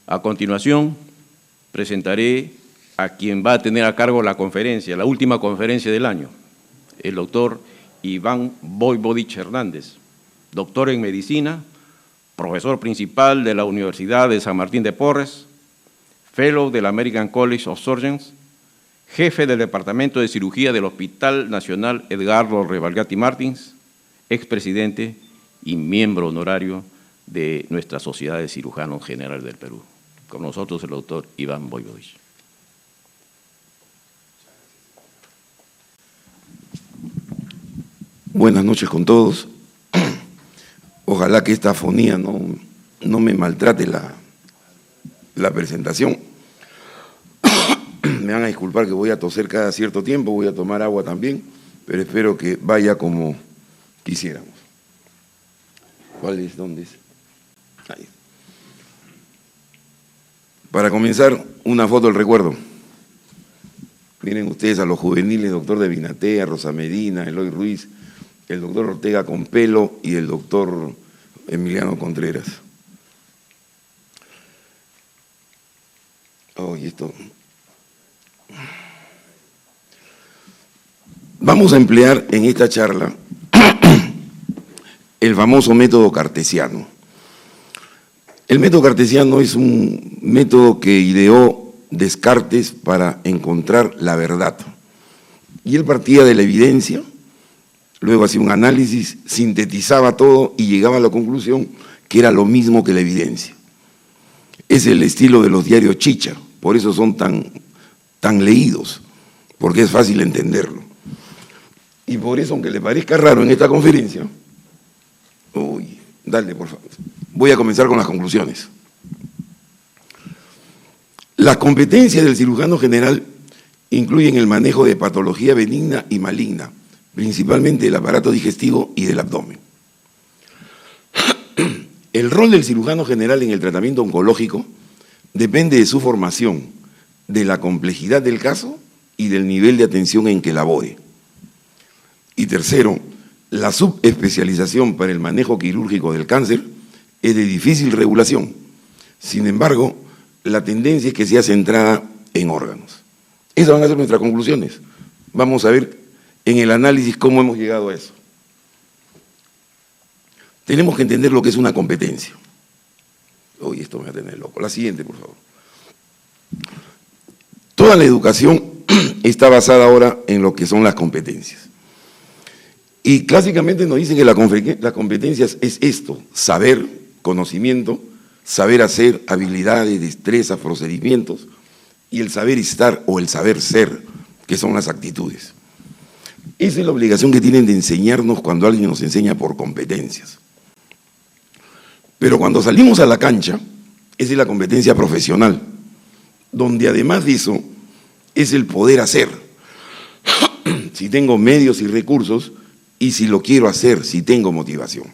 A continuación, presentaré a quien va a tener a cargo la conferencia, la última conferencia del año, el doctor Iván Voivodich Hernández, doctor en Medicina, profesor principal de la Universidad de San Martín de Porres, fellow del American College of Surgeons, jefe del Departamento de Cirugía del Hospital Nacional Edgardo Revalgatti Martins, expresidente y miembro honorario de nuestra Sociedad de Cirujanos Generales del Perú. Con nosotros el doctor Iván Voivodich. Buenas noches con todos. Ojalá que esta afonía no me maltrate la presentación. Me van a disculpar que voy a toser cada cierto tiempo, voy a tomar agua también, pero espero que vaya como quisiéramos. ¿Cuál es? ¿Dónde es? Ahí. Para comenzar, una foto del recuerdo. Miren ustedes a los juveniles, doctor de Vinatea, Rosa Medina, Eloy Ruiz, el doctor Ortega Compelo y el doctor Emiliano Contreras. Oh, y esto. Vamos a emplear en esta charla el famoso método cartesiano. El método cartesiano es un método que ideó Descartes para encontrar la verdad. Y él partía de la evidencia, luego hacía un análisis, sintetizaba todo y llegaba a la conclusión que era lo mismo que la evidencia. Es el estilo de los diarios chicha, por eso son tan leídos, porque es fácil entenderlo. Y por eso, aunque le parezca raro en esta conferencia, dale por favor, voy a comenzar con las conclusiones. Las competencias del cirujano general incluyen el manejo de patología benigna y maligna, principalmente del aparato digestivo y del abdomen. El rol del cirujano general en el tratamiento oncológico depende de su formación, de la complejidad del caso y del nivel de atención en que labore. Y tercero, la subespecialización para el manejo quirúrgico del cáncer es de difícil regulación. Sin embargo, la tendencia es que sea centrada en órganos. Esas van a ser nuestras conclusiones. Vamos a ver en el análisis cómo hemos llegado a eso. Tenemos que entender lo que es una competencia. Uy, esto me va a tener loco. La siguiente, por favor. Toda la educación está basada ahora en lo que son las competencias. Y clásicamente nos dicen que las competencias es esto: saber, conocimiento, saber hacer, habilidades, destrezas, procedimientos, y el saber estar o el saber ser, que son las actitudes. Esa es la obligación que tienen de enseñarnos cuando alguien nos enseña por competencias. Pero cuando salimos a la cancha, esa es la competencia profesional, donde además de eso es el poder hacer. Si tengo medios y recursos, y si lo quiero hacer, si tengo motivación.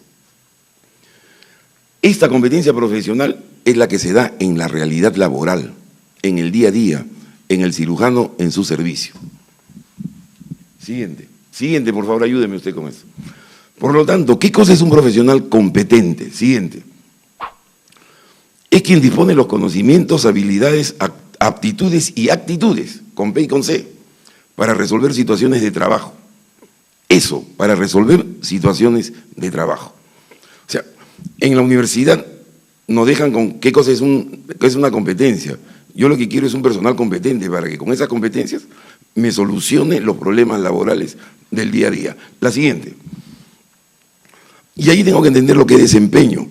Esta competencia profesional es la que se da en la realidad laboral, en el día a día, en el cirujano, en su servicio. Siguiente, por favor, ayúdeme usted con eso. Por lo tanto, ¿qué cosa es un profesional competente? Siguiente. Es quien dispone los conocimientos, habilidades, aptitudes y actitudes, con P y con C, para resolver situaciones de trabajo. Eso, para resolver situaciones de trabajo. O sea, en la universidad nos dejan con qué cosa es una competencia. Yo lo que quiero es un personal competente para que con esas competencias me solucione los problemas laborales del día a día. La siguiente. Y ahí tengo que entender lo que es desempeño.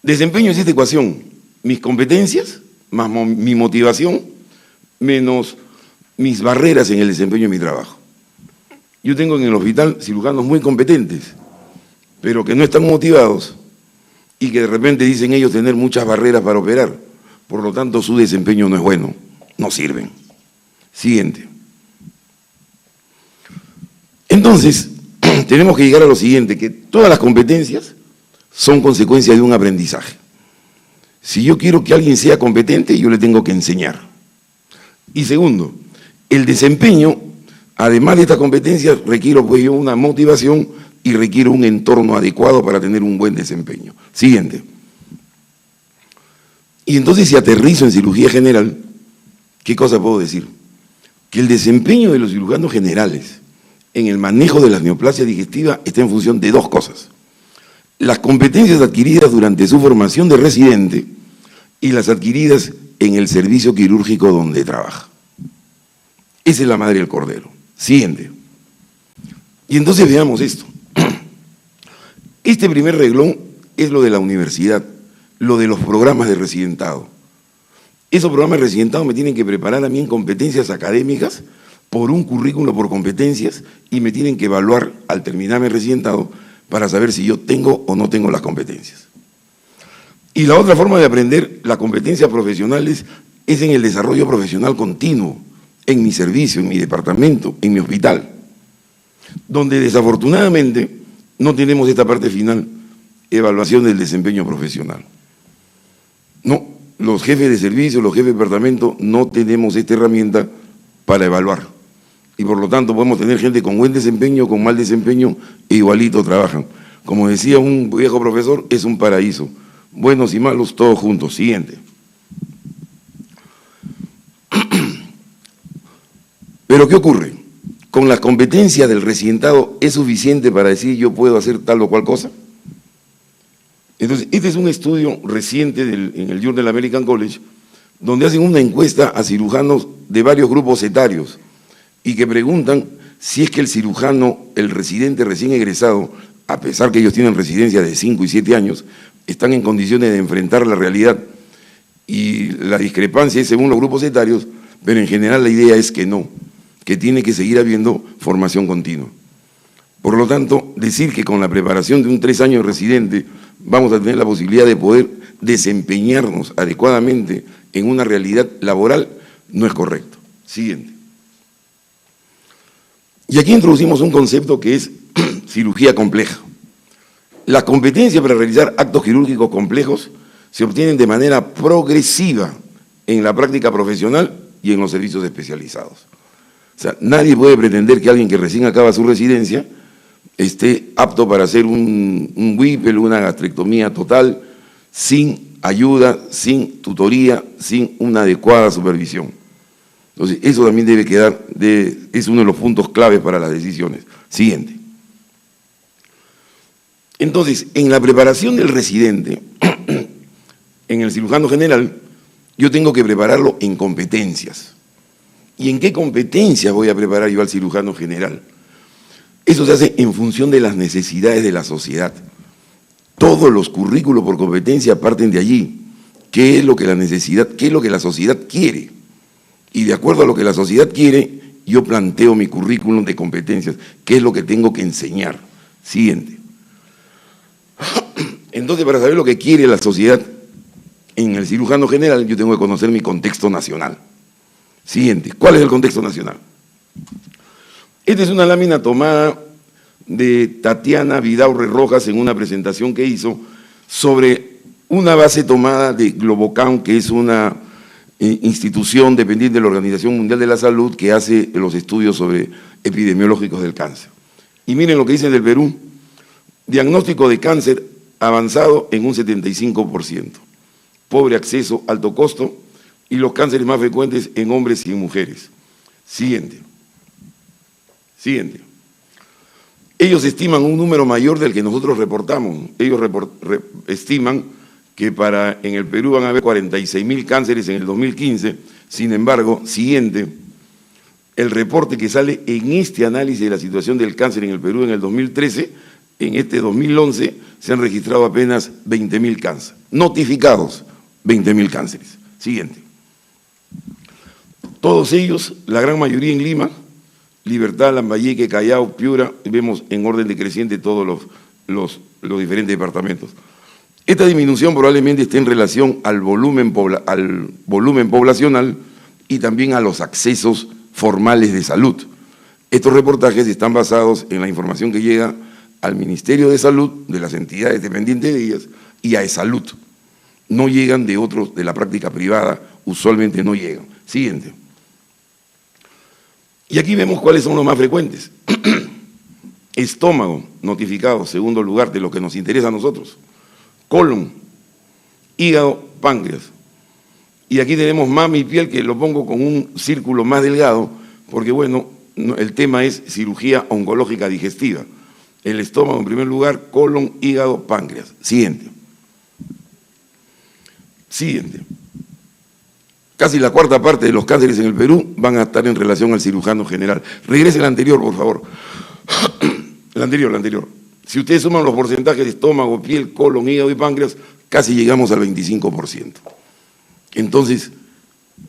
Desempeño es esta ecuación: mis competencias más mi motivación menos mis barreras en el desempeño de mi trabajo. Yo tengo en el hospital cirujanos muy competentes, pero que no están motivados y que de repente dicen ellos tener muchas barreras para operar. Por lo tanto, su desempeño no es bueno, no sirven. Siguiente. Entonces, tenemos que llegar a lo siguiente, que todas las competencias son consecuencia de un aprendizaje. Si yo quiero que alguien sea competente, yo le tengo que enseñar. Y segundo, el desempeño, además de esta competencia, requiero pues yo una motivación y requiero un entorno adecuado para tener un buen desempeño. Siguiente. Y entonces, si aterrizo en cirugía general, ¿qué cosa puedo decir? Que el desempeño de los cirujanos generales en el manejo de las neoplasias digestivas está en función de dos cosas: las competencias adquiridas durante su formación de residente y las adquiridas en el servicio quirúrgico donde trabaja. Esa es la madre del cordero. Siguiente. Y entonces veamos esto. Este primer reglón es lo de la universidad, lo de los programas de residentado. Esos programas de residentado me tienen que preparar a mí en competencias académicas por un currículo por competencias y me tienen que evaluar al terminarme el residentado para saber si yo tengo o no tengo las competencias. Y la otra forma de aprender las competencias profesionales es en el desarrollo profesional continuo, en mi servicio, en mi departamento, en mi hospital, donde desafortunadamente no tenemos esta parte final, evaluación del desempeño profesional. No, los jefes de servicio, los jefes de departamento no tenemos esta herramienta para evaluar. Y por lo tanto podemos tener gente con buen desempeño, con mal desempeño, e igualito trabajan. Como decía un viejo profesor, es un paraíso. Buenos y malos, todos juntos. Siguiente. Pero ¿qué ocurre? ¿Con las competencias del residentado es suficiente para decir yo puedo hacer tal o cual cosa? Entonces, este es un estudio reciente en el Journal American College, donde hacen una encuesta a cirujanos de varios grupos etarios y que preguntan si es que el cirujano, el residente recién egresado, a pesar que ellos tienen residencia de 5 y 7 años, están en condiciones de enfrentar la realidad. Y la discrepancia es según los grupos etarios, pero en general la idea es que no, que tiene que seguir habiendo formación continua. Por lo tanto, decir que con la preparación de un 3 años de residente vamos a tener la posibilidad de poder desempeñarnos adecuadamente en una realidad laboral no es correcto. Siguiente. Y aquí introducimos un concepto que es cirugía compleja. Las competencias para realizar actos quirúrgicos complejos se obtienen de manera progresiva en la práctica profesional y en los servicios especializados. O sea, nadie puede pretender que alguien que recién acaba su residencia esté apto para hacer un Whipple, una gastrectomía total, sin ayuda, sin tutoría, sin una adecuada supervisión. Entonces, eso también debe quedar, es uno de los puntos claves para las decisiones. Siguiente. Entonces, en la preparación del residente, en el cirujano general, yo tengo que prepararlo en competencias. ¿Y en qué competencias voy a preparar yo al cirujano general? Eso se hace en función de las necesidades de la sociedad. Todos los currículos por competencia parten de allí. ¿Qué es lo que la necesidad, qué es lo que la sociedad quiere? Y de acuerdo a lo que la sociedad quiere, yo planteo mi currículum de competencias. ¿Qué es lo que tengo que enseñar? Siguiente. Entonces, para saber lo que quiere la sociedad en el cirujano general, yo tengo que conocer mi contexto nacional. Siguiente. ¿Cuál es el contexto nacional? Esta es una lámina tomada de Tatiana Vidaurre Rojas en una presentación que hizo sobre una base tomada de Globocam, que es una institución dependiente de la Organización Mundial de la Salud que hace los estudios sobre epidemiológicos del cáncer. Y miren lo que dicen del Perú: diagnóstico de cáncer avanzado en un 75%, pobre acceso, alto costo, y los cánceres más frecuentes en hombres y en mujeres. Siguiente. Siguiente. Ellos estiman un número mayor del que nosotros reportamos. Ellos estiman que en el Perú van a haber 46.000 cánceres en el 2015. Sin embargo, siguiente, el reporte que sale en este análisis de la situación del cáncer en el Perú en el 2013, en este 2011 se han registrado apenas 20.000 cánceres. Notificados, 20.000 cánceres. Siguiente. Todos ellos, la gran mayoría en Lima, Libertad, Lambayeque, Callao, Piura, vemos en orden decreciente todos los diferentes departamentos. Esta disminución probablemente esté en relación al volumen poblacional y también a los accesos formales de salud. Estos reportajes están basados en la información que llega al Ministerio de Salud, de las entidades dependientes de ellas, y a eSalud. No llegan de otros, de la práctica privada, usualmente no llegan. Siguiente. Y aquí vemos cuáles son los más frecuentes. Estómago, notificado, segundo lugar de lo que nos interesa a nosotros. Colon, hígado, páncreas. Y aquí tenemos mama y piel, que lo pongo con un círculo más delgado, porque bueno, el tema es cirugía oncológica digestiva. El estómago en primer lugar, colon, hígado, páncreas. Siguiente. Siguiente. Casi la cuarta parte de los cánceres en el Perú van a estar en relación al cirujano general. Regrese el anterior, por favor. El anterior. Si ustedes suman los porcentajes de estómago, piel, colon, hígado y páncreas, casi llegamos al 25%. Entonces,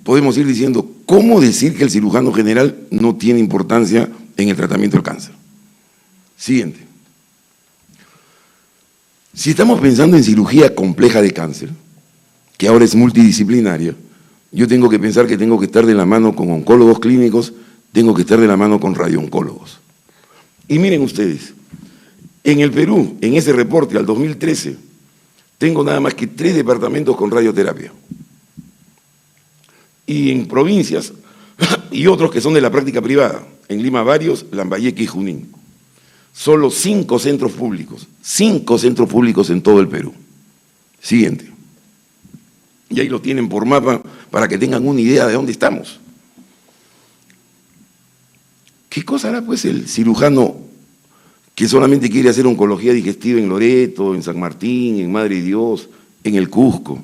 podemos ir diciendo, ¿cómo decir que el cirujano general no tiene importancia en el tratamiento del cáncer? Siguiente. Si estamos pensando en cirugía compleja de cáncer, que ahora es multidisciplinaria, yo tengo que pensar que tengo que estar de la mano con oncólogos clínicos, tengo que estar de la mano con radiooncólogos. Y miren ustedes, en el Perú, en ese reporte al 2013, tengo nada más que 3 departamentos con radioterapia. Y en provincias, y otros que son de la práctica privada, en Lima varios, Lambayeque y Junín. Solo 5 centros públicos en todo el Perú. Siguiente. Y ahí lo tienen por mapa para que tengan una idea de dónde estamos. ¿Qué cosa hará pues el cirujano que solamente quiere hacer oncología digestiva en Loreto, en San Martín, en Madre de Dios, en el Cusco?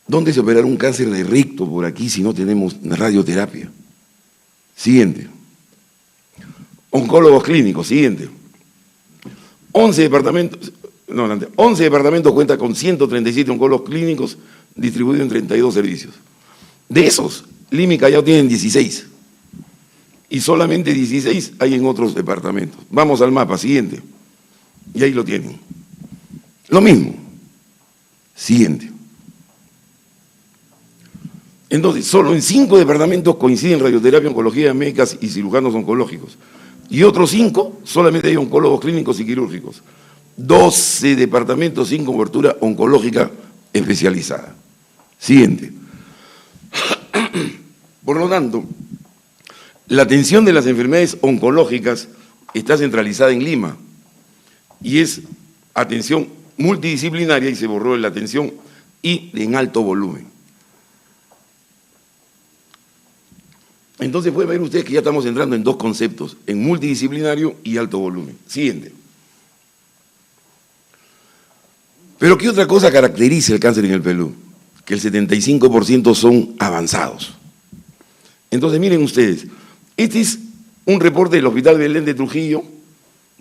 ¿Dónde se operará un cáncer de recto por aquí si no tenemos radioterapia? Siguiente. Oncólogos clínicos, siguiente. 11 departamentos cuentan con 137 oncólogos clínicos distribuidos en 32 servicios. De esos, Lima y Callao tienen 16. Y solamente 16 hay en otros departamentos. Vamos al mapa, siguiente. Y ahí lo tienen. Lo mismo. Siguiente. Entonces, solo en 5 departamentos coinciden radioterapia, oncología médicas y cirujanos oncológicos. Y otros 5, solamente hay oncólogos clínicos y quirúrgicos. 12 departamentos sin cobertura oncológica especializada. Siguiente. Por lo tanto, la atención de las enfermedades oncológicas está centralizada en Lima y es atención multidisciplinaria, y se borró la atención y en alto volumen. Entonces pueden ver ustedes que ya estamos entrando en 2 conceptos, en multidisciplinario y alto volumen. Siguiente. Pero ¿qué otra cosa caracteriza el cáncer en el Perú? Que el 75% son avanzados. Entonces miren ustedes, este es un reporte del Hospital Belén de Trujillo,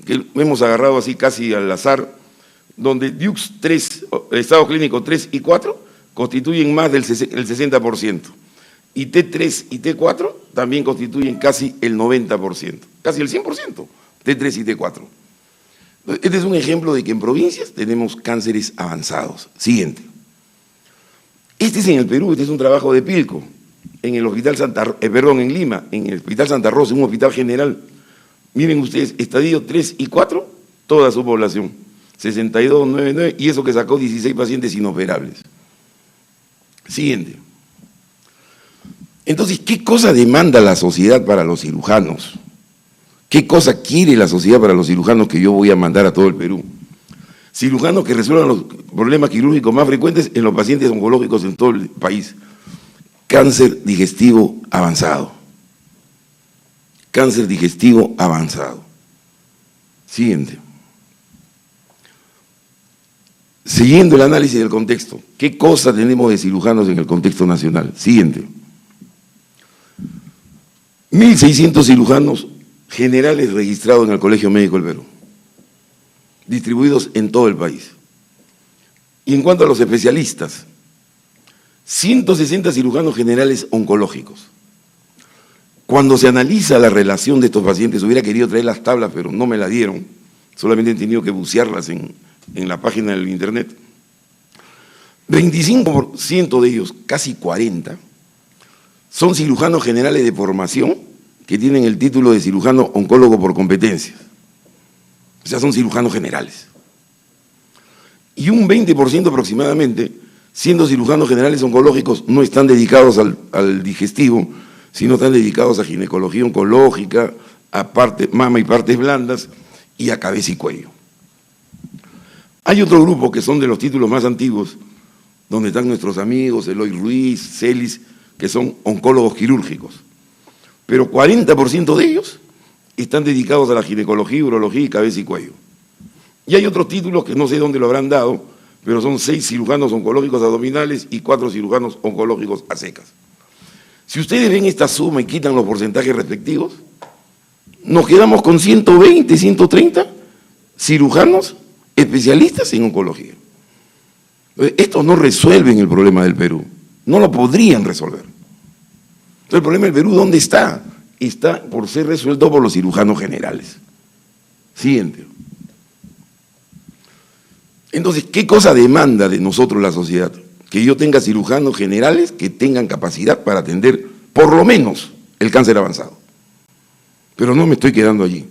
que hemos agarrado así casi al azar, donde DUX 3, estado clínico 3 y 4, constituyen más del 60%. Y T3 y T4 también constituyen casi el 90%, casi el 100%, T3 y T4. Este es un ejemplo de que en provincias tenemos cánceres avanzados. Siguiente. Este es en el Perú, este es un trabajo de Pilco, en el Hospital en Lima, en el Hospital Santa Rosa, un hospital general. Miren ustedes, estadio 3 y 4, toda su población, 62,99, y eso que sacó 16 pacientes inoperables. Siguiente. Entonces, ¿qué cosa demanda la sociedad para los cirujanos? ¿Qué cosa quiere la sociedad para los cirujanos que yo voy a mandar a todo el Perú? Cirujanos que resuelvan los problemas quirúrgicos más frecuentes en los pacientes oncológicos en todo el país. Cáncer digestivo avanzado. Cáncer digestivo avanzado. Siguiente. Siguiendo el análisis del contexto, ¿qué cosa tenemos de cirujanos en el contexto nacional? Siguiente. 1.600 cirujanos generales registrados en el Colegio Médico del Perú, distribuidos en todo el país. Y en cuanto a los especialistas, 160 cirujanos generales oncológicos. Cuando se analiza la relación de estos pacientes, hubiera querido traer las tablas, pero no me la dieron, solamente he tenido que bucearlas en la página del internet. 25% de ellos, casi 40%, son cirujanos generales de formación que tienen el título de cirujano oncólogo por competencia. O sea, son cirujanos generales. Y un 20% aproximadamente, siendo cirujanos generales oncológicos, no están dedicados al digestivo, sino están dedicados a ginecología oncológica, a mama y partes blandas, y a cabeza y cuello. Hay otro grupo que son de los títulos más antiguos, donde están nuestros amigos Eloy Ruiz, Celis, que son oncólogos quirúrgicos. Pero 40% de ellos están dedicados a la ginecología, urología y cabeza y cuello. Y hay otros títulos que no sé dónde lo habrán dado, pero son 6 cirujanos oncológicos abdominales y 4 cirujanos oncológicos a secas. Si ustedes ven esta suma y quitan los porcentajes respectivos, nos quedamos con 120, 130 cirujanos especialistas en oncología. Estos no resuelven el problema del Perú, no lo podrían resolver. Entonces, el problema del Perú, ¿dónde está? Está por ser resuelto por los cirujanos generales. Siguiente. Entonces, ¿qué cosa demanda de nosotros la sociedad? Que yo tenga cirujanos generales que tengan capacidad para atender, por lo menos, el cáncer avanzado. Pero no me estoy quedando allí.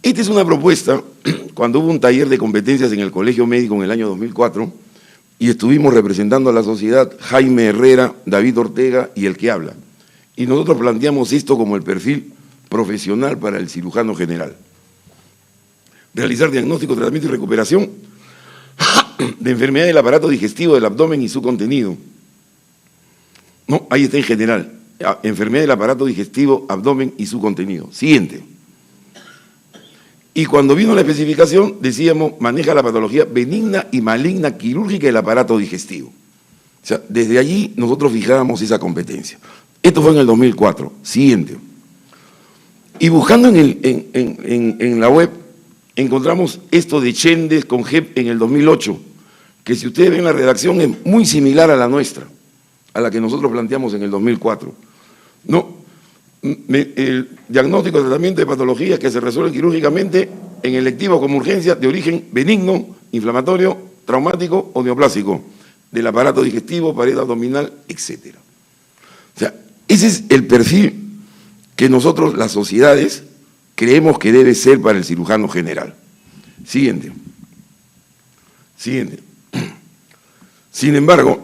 Esta es una propuesta, cuando hubo un taller de competencias en el Colegio Médico en el año 2004, y estuvimos representando a la sociedad Jaime Herrera, David Ortega y el que habla. Y nosotros planteamos esto como el perfil profesional para el cirujano general. Realizar diagnóstico, tratamiento y recuperación de enfermedad del aparato digestivo, del abdomen y su contenido. No, ahí está en general. Enfermedad del aparato digestivo, abdomen y su contenido. Siguiente. Y cuando vino la especificación, decíamos, maneja la patología benigna y maligna quirúrgica del aparato digestivo. O sea, desde allí nosotros fijábamos esa competencia. Esto fue en el 2004. Siguiente. Y buscando en la web, encontramos esto de Chendes con JEP en el 2008, que si ustedes ven la redacción es muy similar a la nuestra, a la que nosotros planteamos en el 2004. No, el diagnóstico de tratamiento de patologías que se resuelven quirúrgicamente en electivos como urgencia de origen benigno, inflamatorio, traumático o neoplásico, del aparato digestivo, pared abdominal, etc. O sea, ese es el perfil que nosotros, las sociedades, creemos que debe ser para el cirujano general. Siguiente. Siguiente. Sin embargo,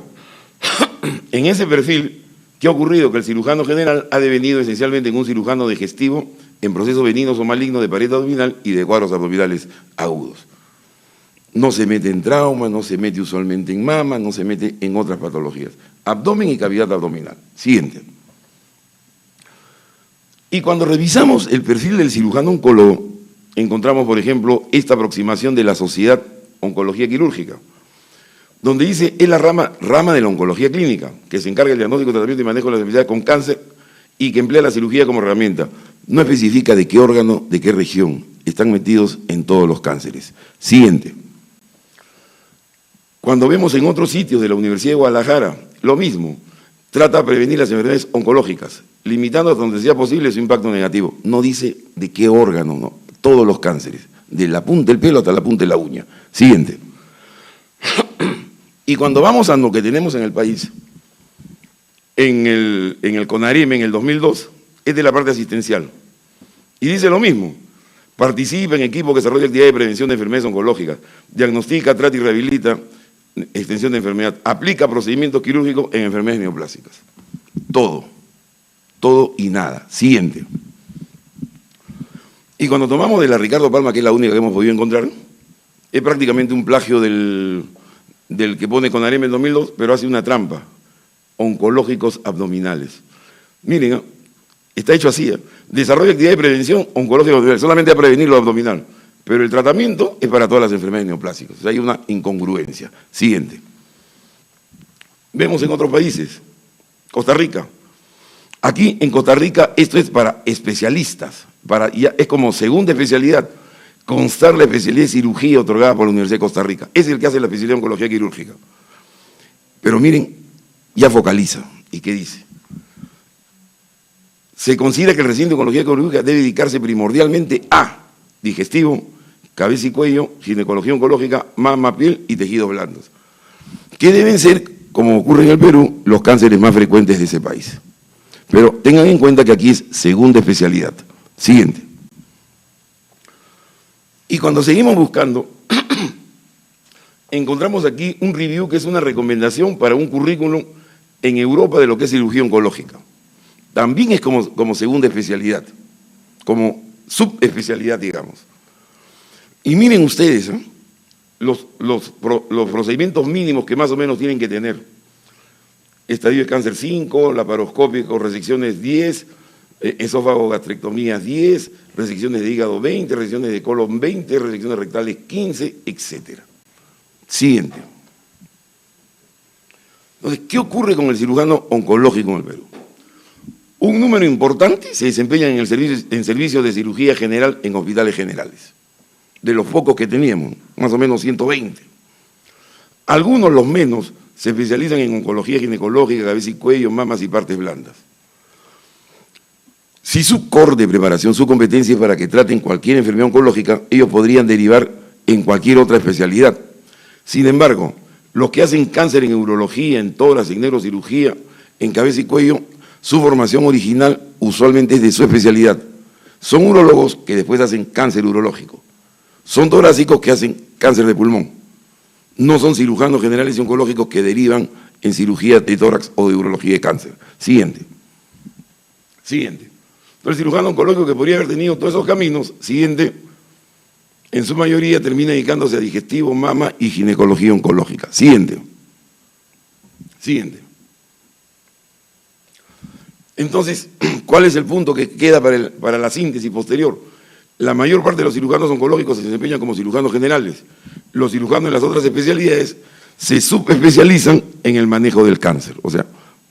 en ese perfil, ¿qué ha ocurrido? Que el cirujano general ha devenido esencialmente en un cirujano digestivo en procesos benignos o malignos de pared abdominal y de cuadros abdominales agudos. No se mete en trauma, no se mete usualmente en mama, no se mete en otras patologías. Abdomen y cavidad abdominal. Siguiente. Y cuando revisamos el perfil del cirujano oncólogo, encontramos, por ejemplo, esta aproximación de la Sociedad Oncología Quirúrgica, donde dice, es la rama de la oncología clínica, que se encarga del diagnóstico, tratamiento y manejo de las enfermedades con cáncer y que emplea la cirugía como herramienta. No especifica de qué órgano, de qué región, están metidos en todos los cánceres. Siguiente. Cuando vemos en otros sitios de la Universidad de Guadalajara, lo mismo, trata de prevenir las enfermedades oncológicas, limitando hasta donde sea posible su impacto negativo. No dice de qué órgano, no, todos los cánceres, de la punta del pelo hasta la punta de la uña. Siguiente. Y cuando vamos a lo que tenemos en el país, en el CONAREM en el 2002, es de la parte asistencial. Y dice lo mismo, participa en equipo que desarrolla actividades de prevención de enfermedades oncológicas, diagnostica, trata y rehabilita extensión de enfermedad, aplica procedimientos quirúrgicos en enfermedades neoplásicas. Todo y nada. Siguiente. Y cuando tomamos de la Ricardo Palma, que es la única que hemos podido encontrar, es prácticamente un plagio del que pone CONAREM en 2002, pero hace una trampa, oncológicos abdominales. Miren, está hecho así, desarrolla actividad de prevención oncológica abdominal, solamente a prevenir lo abdominal, pero el tratamiento es para todas las enfermedades neoplásicas. O sea, hay una incongruencia. Siguiente. Vemos en otros países, Costa Rica. Aquí en Costa Rica esto es para especialistas, es como segunda especialidad, constar la especialidad de cirugía otorgada por la Universidad de Costa Rica. Es el que hace la especialidad de oncología quirúrgica. Pero miren, ya focaliza. ¿Y qué dice? Se considera que el recinto de oncología quirúrgica debe dedicarse primordialmente a digestivo, cabeza y cuello, ginecología oncológica, mama, piel y tejidos blandos, que deben ser, como ocurre en el Perú, los cánceres más frecuentes de ese país. Pero tengan en cuenta que aquí es segunda especialidad. Siguiente. Y cuando seguimos buscando, encontramos aquí un review que es una recomendación para un currículum en Europa de lo que es cirugía oncológica. También es como segunda especialidad, como subespecialidad, digamos. Y miren ustedes, los procedimientos mínimos que más o menos tienen que tener. Estadio de cáncer 5, laparoscópico, resecciones 10, esófago, gastrectomías 10, resecciones de hígado 20, resecciones de colon 20, resecciones rectales 15, etc. Siguiente. Entonces, ¿qué ocurre con el cirujano oncológico en el Perú? Un número importante se desempeña en servicios de cirugía general en hospitales generales. De los pocos que teníamos, más o menos 120. Algunos, los menos, se especializan en oncología ginecológica, cabeza y cuello, mamas y partes blandas. Si su core de preparación, su competencia es para que traten cualquier enfermedad oncológica, ellos podrían derivar en cualquier otra especialidad. Sin embargo, los que hacen cáncer en urología, en tórax, en neurocirugía, en cabeza y cuello, su formación original usualmente es de su especialidad. Son urólogos que después hacen cáncer urológico. Son torácicos que hacen cáncer de pulmón. No son cirujanos generales y oncológicos que derivan en cirugía de tórax o de urología de cáncer. Siguiente. Siguiente. Pero el cirujano oncológico que podría haber tenido todos esos caminos, siguiente, en su mayoría termina dedicándose a digestivo, mama y ginecología oncológica. Siguiente. Siguiente. Entonces, ¿cuál es el punto que queda para la síntesis posterior? La mayor parte de los cirujanos oncológicos se desempeñan como cirujanos generales. Los cirujanos de las otras especialidades se subespecializan en el manejo del cáncer, o sea,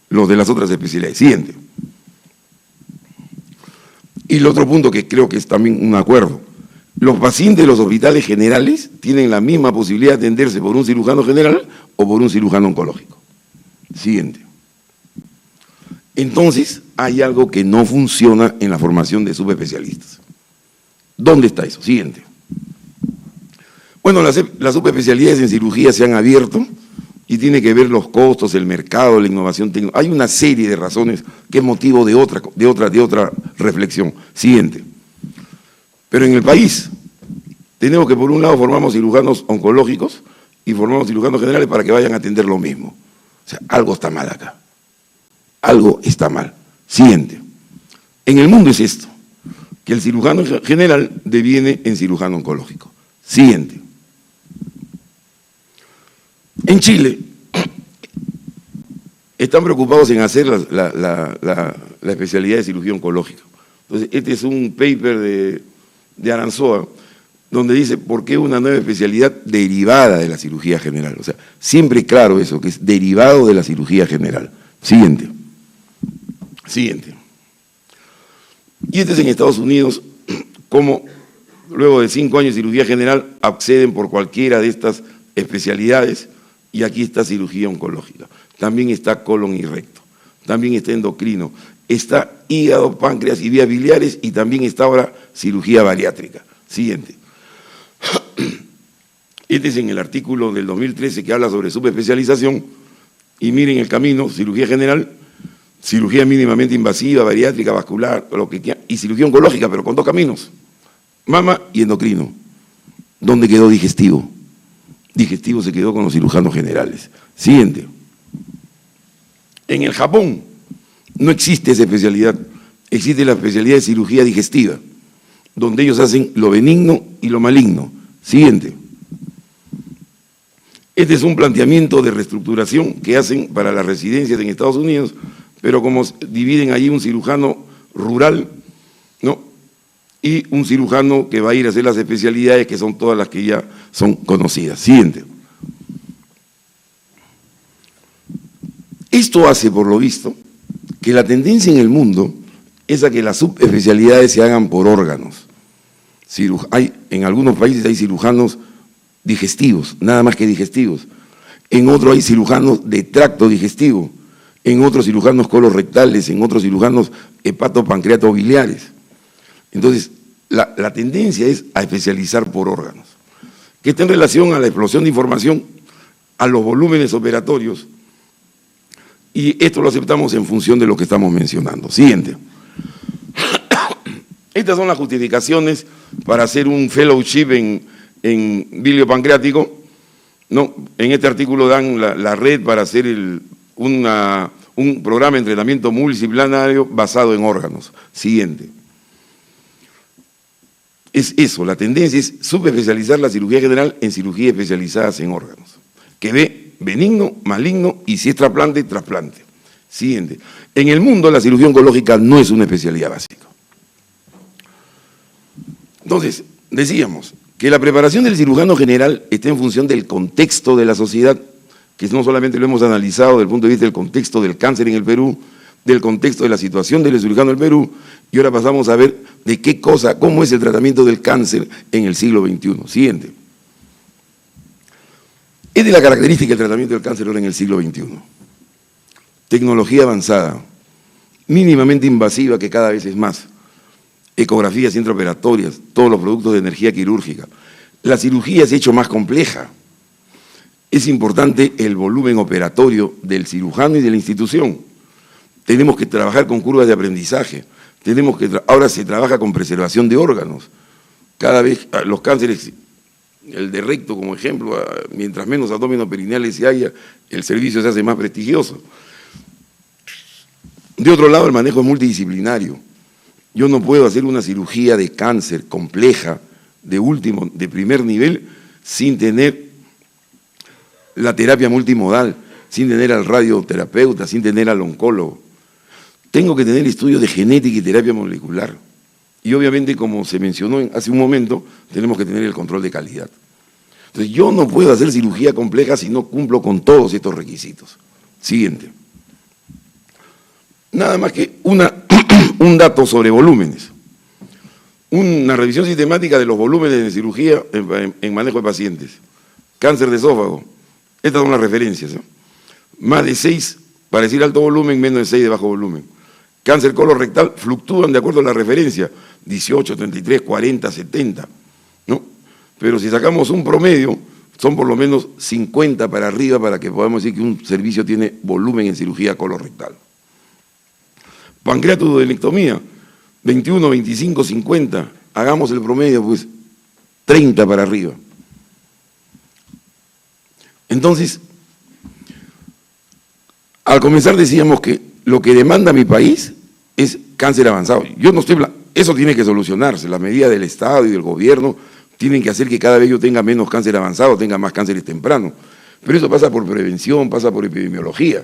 los de las otras especialidades. Siguiente. Y el otro punto que creo que es también un acuerdo. Los pacientes de los hospitales generales tienen la misma posibilidad de atenderse por un cirujano general o por un cirujano oncológico. Siguiente. Entonces, hay algo que no funciona en la formación de subespecialistas. ¿Dónde está eso? Siguiente. Bueno, las subespecialidades en cirugía se han abierto y tiene que ver los costos, el mercado, la innovación tecnológica. Hay una serie de razones que es motivo de otra reflexión. Siguiente. Pero en el país tenemos que, por un lado, formamos cirujanos oncológicos y formamos cirujanos generales para que vayan a atender lo mismo. O sea, algo está mal acá. Algo está mal. Siguiente. En el mundo es esto, que el cirujano general deviene en cirujano oncológico. Siguiente. En Chile están preocupados en hacer la especialidad de cirugía oncológica. Entonces, este es un paper de Aranzoa, donde dice por qué una nueva especialidad derivada de la cirugía general. O sea, siempre claro eso, que es derivado de la cirugía general. Siguiente. Siguiente. Y este es en Estados Unidos, como luego de 5 años de cirugía general acceden por cualquiera de estas especialidades, y aquí está cirugía oncológica. También está colon y recto, también está endocrino, está hígado, páncreas y vías biliares, y también está ahora cirugía bariátrica. Siguiente. Este es en el artículo del 2013 que habla sobre subespecialización, y miren el camino: cirugía general, cirugía mínimamente invasiva, bariátrica, vascular, lo que quiera, y cirugía oncológica, pero con 2 caminos, mama y endocrino. ¿Dónde quedó digestivo? Digestivo se quedó con los cirujanos generales. Siguiente. En el Japón no existe esa especialidad, existe la especialidad de cirugía digestiva, donde ellos hacen lo benigno y lo maligno. Siguiente. Este es un planteamiento de reestructuración que hacen para las residencias en Estados Unidos, pero como dividen allí un cirujano rural, ¿no?, y un cirujano que va a ir a hacer las especialidades, que son todas las que ya son conocidas. Siguiente. Esto hace, por lo visto, que la tendencia en el mundo es a que las subespecialidades se hagan por órganos. En algunos países hay cirujanos digestivos, nada más que digestivos. En otros hay cirujanos de tracto digestivo, en otros cirujanos colorectales, en otros cirujanos hepatopancreatobiliares. Entonces, la tendencia es a especializar por órganos, que está en relación a la explosión de información, a los volúmenes operatorios, y esto lo aceptamos en función de lo que estamos mencionando. Siguiente. Estas son las justificaciones para hacer un fellowship en bilio pancreático, ¿no? En este artículo dan la red para hacer un programa de entrenamiento multidisciplinario basado en órganos. Siguiente. es eso, la tendencia es subespecializar la cirugía general en cirugías especializadas en órganos, que ve benigno, maligno y si es trasplante, trasplante. Siguiente. En el mundo la cirugía oncológica no es una especialidad básica. Entonces, decíamos que la preparación del cirujano general está en función del contexto de la sociedad, que no solamente lo hemos analizado desde el punto de vista del contexto del cáncer en el Perú, del contexto de la situación del cirujano en el Perú, y ahora pasamos a ver de qué cosa, cómo es el tratamiento del cáncer en el siglo XXI. Siguiente. Es de la característica del tratamiento del cáncer ahora en el siglo XXI. Tecnología avanzada, mínimamente invasiva, que cada vez es más. Ecografías intraoperatorias, todos los productos de energía quirúrgica. La cirugía se ha hecho más compleja. Es importante el volumen operatorio del cirujano y de la institución. Tenemos que trabajar con curvas de aprendizaje. Ahora se trabaja con preservación de órganos. Cada vez los cánceres, el de recto como ejemplo, mientras menos abdomen perineales se haya, el servicio se hace más prestigioso. De otro lado, el manejo es multidisciplinario. Yo no puedo hacer una cirugía de cáncer compleja, de primer nivel, sin tener la terapia multimodal, sin tener al radioterapeuta, sin tener al oncólogo. Tengo que tener estudios de genética y terapia molecular. Y obviamente, como se mencionó hace un momento, tenemos que tener el control de calidad. Entonces, yo no puedo hacer cirugía compleja si no cumplo con todos estos requisitos. Siguiente. Nada más que un dato sobre volúmenes. Una revisión sistemática de los volúmenes de cirugía en manejo de pacientes. Cáncer de esófago. Estas son las referencias. Más de 6 para decir alto volumen, menos de 6 de bajo volumen. Cáncer colorectal fluctúan de acuerdo a la referencia, 18, 33, 40, 70, ¿no? Pero si sacamos un promedio, son por lo menos 50 para arriba para que podamos decir que un servicio tiene volumen en cirugía colorectal. Pancreatoduodenectomía, 21, 25, 50, hagamos el promedio, pues 30 para arriba. Entonces, al comenzar decíamos que lo que demanda mi país es cáncer avanzado. Eso tiene que solucionarse, las medidas del Estado y del gobierno tienen que hacer que cada vez yo tenga menos cáncer avanzado, tenga más cánceres tempranos. Pero eso pasa por prevención, pasa por epidemiología.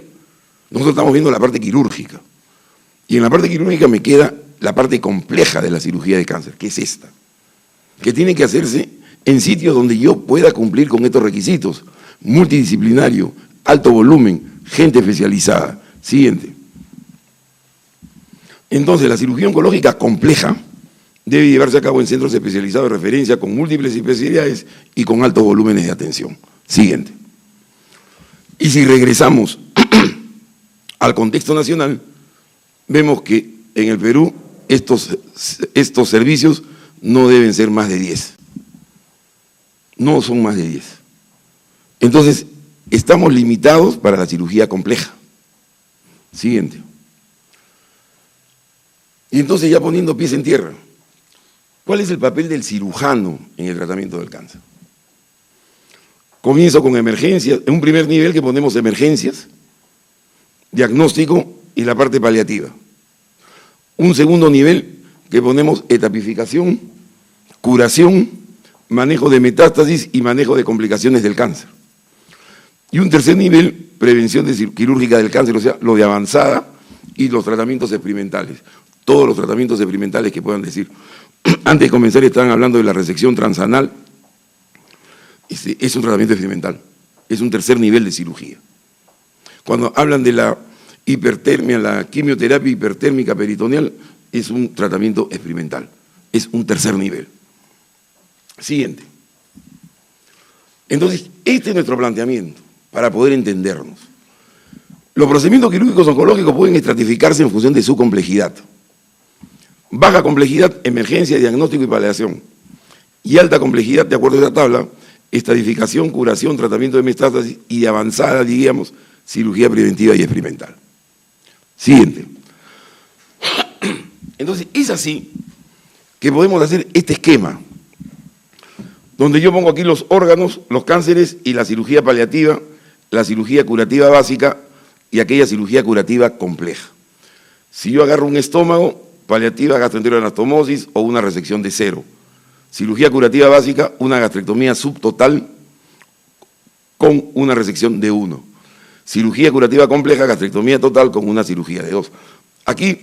Nosotros estamos viendo la parte quirúrgica. Y en la parte quirúrgica me queda la parte compleja de la cirugía de cáncer, que es esta, que tiene que hacerse en sitios donde yo pueda cumplir con estos requisitos, multidisciplinario, alto volumen, gente especializada. Siguiente. Entonces, la cirugía oncológica compleja debe llevarse a cabo en centros especializados de referencia con múltiples especialidades y con altos volúmenes de atención. Siguiente. Y si regresamos al contexto nacional, vemos que en el Perú estos servicios no deben ser más de 10. No son más de 10. Entonces, estamos limitados para la cirugía compleja. Siguiente. Y entonces, ya poniendo pies en tierra, ¿cuál es el papel del cirujano en el tratamiento del cáncer? Comienzo con emergencias, en un primer nivel que ponemos emergencias, diagnóstico y la parte paliativa. Un segundo nivel que ponemos etapificación, curación, manejo de metástasis y manejo de complicaciones del cáncer. Y un tercer nivel, prevención quirúrgica del cáncer, o sea, lo de avanzada y los tratamientos experimentales. Todos los tratamientos experimentales que puedan decir. Antes de comenzar estaban hablando de la resección transanal. Es un tratamiento experimental, es un tercer nivel de cirugía. Cuando hablan de la hipertermia, la quimioterapia hipertérmica peritoneal, es un tratamiento experimental, es un tercer nivel. Siguiente. Entonces, este es nuestro planteamiento para poder entendernos. Los procedimientos quirúrgicos oncológicos pueden estratificarse en función de su complejidad. Baja complejidad, emergencia, diagnóstico y paliación. Y alta complejidad, de acuerdo a esta tabla, estratificación, curación, tratamiento de metástasis y de avanzada, diríamos, cirugía preventiva y experimental. Siguiente. Entonces, es así que podemos hacer este esquema, donde yo pongo aquí los órganos, los cánceres y la cirugía paliativa, la cirugía curativa básica y aquella cirugía curativa compleja. Si yo agarro un estómago, paliativa gastroenteroanastomosis o una resección de cero. Cirugía curativa básica, una gastrectomía subtotal con una resección de 1. Cirugía curativa compleja, gastrectomía total con una cirugía de 2. Aquí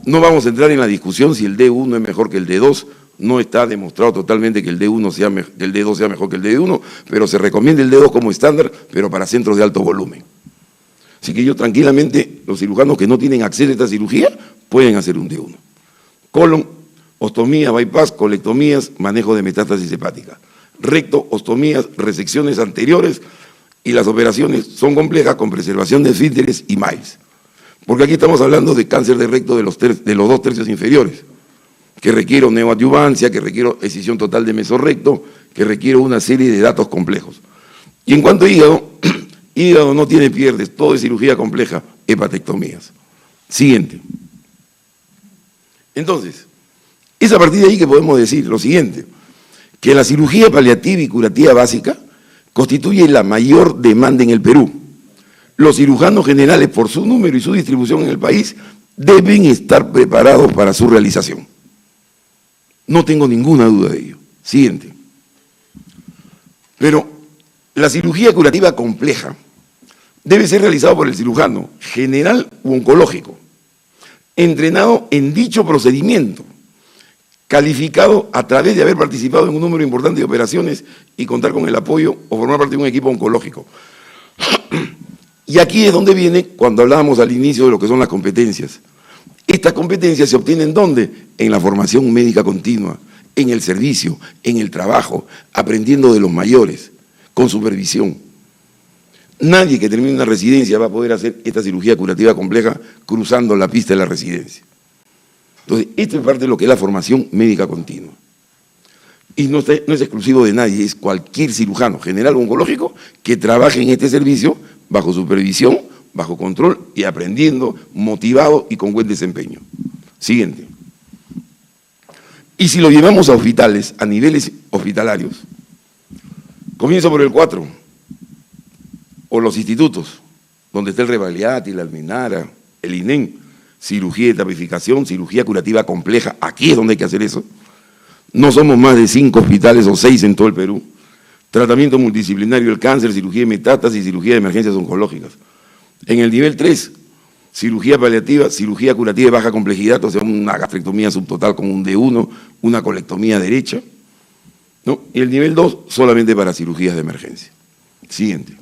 no vamos a entrar en la discusión si el D1 es mejor que el D2, no está demostrado totalmente que el D2 sea mejor que el D1, pero se recomienda el D2 como estándar, pero para centros de alto volumen. Así que yo tranquilamente, los cirujanos que no tienen acceso a esta cirugía, pueden hacer un D1. Colon, ostomía, bypass, colectomías, manejo de metástasis hepática. Recto, ostomías, resecciones anteriores, y las operaciones son complejas con preservación de esfínteres y MILES. Porque aquí estamos hablando de cáncer de recto de los 2 tercios inferiores, que requiere neoadyuvancia, que requiere escisión total de mesorrecto, que requiere una serie de datos complejos. Y en cuanto a hígado, hígado no tiene pierdes, todo es cirugía compleja, hepatectomías. Siguiente. Entonces, es a partir de ahí que podemos decir lo siguiente, que la cirugía paliativa y curativa básica constituye la mayor demanda en el Perú. Los cirujanos generales, por su número y su distribución en el país, deben estar preparados para su realización. No tengo ninguna duda de ello. Siguiente. Pero la cirugía curativa compleja debe ser realizada por el cirujano general u oncológico, entrenado en dicho procedimiento, calificado a través de haber participado en un número importante de operaciones y contar con el apoyo o formar parte de un equipo oncológico. Y aquí es donde viene cuando hablábamos al inicio de lo que son las competencias. Estas competencias se obtienen ¿dónde? En la formación médica continua, en el servicio, en el trabajo, aprendiendo de los mayores, con supervisión. Nadie que termine una residencia va a poder hacer esta cirugía curativa compleja cruzando la pista de la residencia. Entonces, esto es parte de lo que es la formación médica continua. Y no es exclusivo de nadie, es cualquier cirujano general o oncológico que trabaje en este servicio bajo supervisión, bajo control y aprendiendo, motivado y con buen desempeño. Siguiente. Y si lo llevamos a hospitales, a niveles hospitalarios, comienzo por el 4, o los institutos, donde está el Revaliati, la Almenara, el INEM, cirugía de tapificación, cirugía curativa compleja, aquí es donde hay que hacer eso. No somos más de 5 hospitales o 6 en todo el Perú. Tratamiento multidisciplinario del cáncer, cirugía de metástasis, cirugía de emergencias oncológicas. En el nivel 3, cirugía paliativa, cirugía curativa de baja complejidad, o sea, una gastrectomía subtotal con un D1, una colectomía derecha, ¿no? Y el nivel 2, solamente para cirugías de emergencia. Siguiente.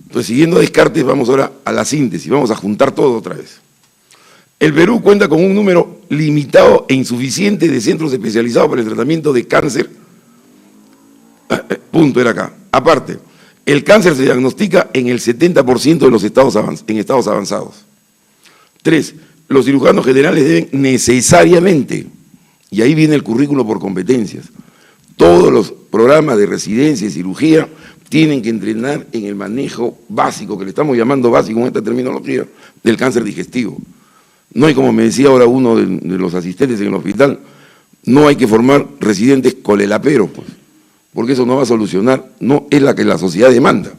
Entonces, siguiendo Descartes, vamos ahora a la síntesis, vamos a juntar todo otra vez. El Perú cuenta con un número limitado e insuficiente de centros especializados para el tratamiento de cáncer. Punto, era acá. Aparte, el cáncer se diagnostica en el 70% de los estados avanzados. 3. Los cirujanos generales deben necesariamente, y ahí viene el currículo por competencias, todos los programas de residencia y cirugía tienen que entrenar en el manejo básico, que le estamos llamando básico en esta terminología, del cáncer digestivo. No hay, como me decía ahora uno de los asistentes en el hospital, no hay que formar residentes colelaperos, pues, porque eso no va a solucionar, no es la que la sociedad demanda.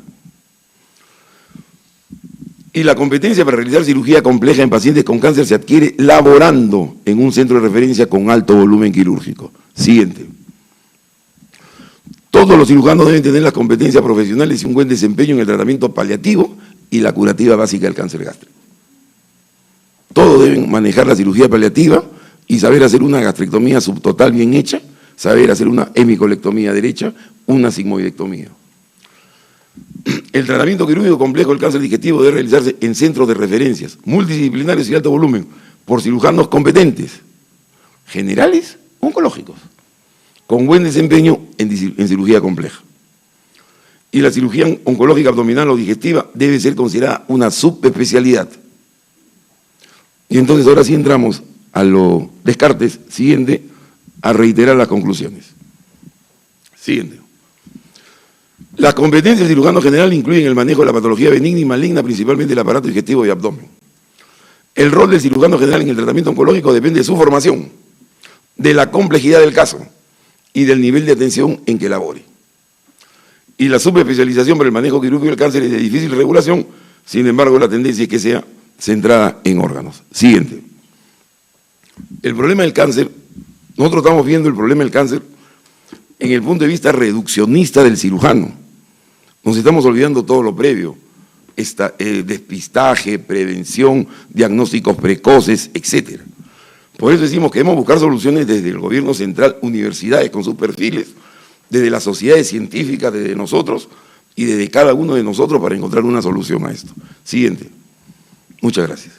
Y la competencia para realizar cirugía compleja en pacientes con cáncer se adquiere laborando en un centro de referencia con alto volumen quirúrgico. Siguiente. Todos los cirujanos deben tener las competencias profesionales y un buen desempeño en el tratamiento paliativo y la curativa básica del cáncer gástrico. Todos deben manejar la cirugía paliativa y saber hacer una gastrectomía subtotal bien hecha, saber hacer una hemicolectomía derecha, una sigmoidectomía. El tratamiento quirúrgico complejo del cáncer digestivo debe realizarse en centros de referencias, multidisciplinarios y de alto volumen, por cirujanos competentes, generales, oncológicos, con buen desempeño en cirugía compleja. Y la cirugía oncológica abdominal o digestiva debe ser considerada una subespecialidad. Y entonces ahora sí entramos a lo Descartes, siguiente, a reiterar las conclusiones. Siguiente. Las competencias del cirujano general incluyen el manejo de la patología benigna y maligna, principalmente el aparato digestivo y abdomen. El rol del cirujano general en el tratamiento oncológico depende de su formación, de la complejidad del caso y del nivel de atención en que labore. Y la subespecialización para el manejo quirúrgico del cáncer es de difícil regulación, sin embargo la tendencia es que sea centrada en órganos. Siguiente. El problema del cáncer, nosotros estamos viendo el problema del cáncer en el punto de vista reduccionista del cirujano. Nos estamos olvidando todo lo previo, despistaje, prevención, diagnósticos precoces, etc. Por eso decimos que debemos buscar soluciones desde el gobierno central, universidades con sus perfiles, desde las sociedades científicas, desde nosotros y desde cada uno de nosotros para encontrar una solución a esto. Siguiente. Muchas gracias.